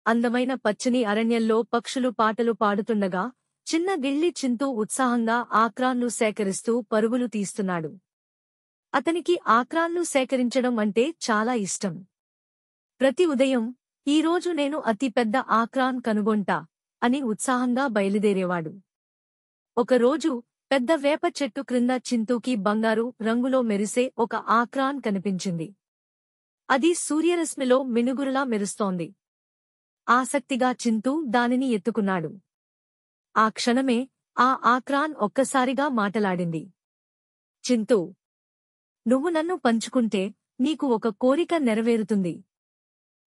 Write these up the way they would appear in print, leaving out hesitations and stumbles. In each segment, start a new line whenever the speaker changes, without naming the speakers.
అందమైన పచ్చని అరణ్యంలో పక్షులు పాటలు పాడుతుండగా చిన్న గిళ్ళి చింటూ ఉత్సాహంగా ఆక్రాన్లు సేకరిస్తూ పరుగులు తీస్తున్నాడు. అతనికి ఆక్రాన్లు సేకరించడం అంటే చాలా ఇష్టం. ప్రతి ఉదయం ఈరోజు నేను అతి పెద్ద ఆక్రాన్ కనుగొంటా అని ఉత్సాహంగా బయలుదేరేవాడు. ఒకరోజు పెద్ద వేప చెట్టు క్రింద చింటూకి బంగారు రంగులో మెరిసే ఒక ఆక్రాన్ కనిపించింది. అది సూర్యరశ్మిలో మినుగురులా మెరుస్తోంది. ఆసక్తిగా చింటూ దానిని ఎత్తుకున్నాడు. ఆ క్షణమే ఆ ఆక్రాన్ ఒక్కసారిగా మాటలాడింది. చింటూ, నువ్వు నన్ను పంచుకుంటే నీకు ఒక కోరిక నెరవేరుతుంది.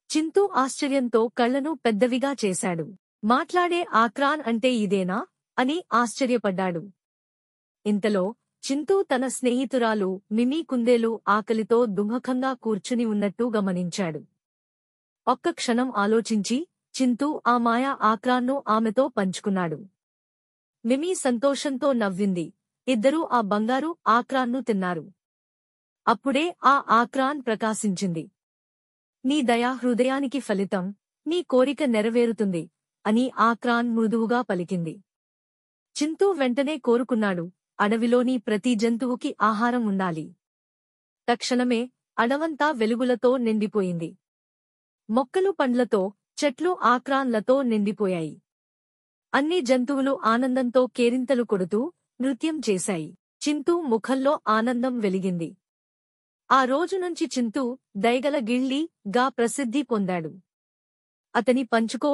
చింటూ ఆశ్చర్యంతో కళ్లను పెద్దవిగా చేశాడు. మాట్లాడే ఆక్రాన్ అంటే ఇదేనా అని ఆశ్చర్యపడ్డాడు. ఇంతలో చింటూ తన స్నేహితురాలు మిమీ కుందేలు ఆకలితో దుఃఖంగా కూర్చుని ఉన్నట్టు గమనించాడు. ఒక్క క్షణం ఆలోచించి చింటూ ఆ మాయా ఆక్రాన్ను ఆమెతో పంచుకున్నాడు. మిమీ సంతోషంతో నవ్వింది. ఇద్దరూ ఆ బంగారు ఆక్రాన్ను తిన్నారు. అప్పుడే ఆ ఆక్రాన్ ప్రకాశించింది. నీ దయా హృదయానికి ఫలితం, నీ కోరిక నెరవేరుతుంది అని ఆక్రాన్ మృదువుగా పలికింది. చింటూ వెంటనే కోరుకున్నాడు, అడవిలోని ప్రతి జంతువుకి ఆహారం ఉండాలి. తక్షణమే అడవంతా వెలుగులతో నిండిపోయింది. మొక్కలు పండ్లతో, చెట్లు ఆక్రాన్లతో నిండిపోయాయి. అన్ని జంతువులు ఆనందంతో కేరింతలు కొడుతూ నృత్యం చేశాయి. చింటూ ముఖంలో ఆనందం వెలిగింది. ఆ రోజునుంచి చింటూ దయగల గిళ్ళి గా ప్రసిద్ధి పొందాడు. అతని పంచుకో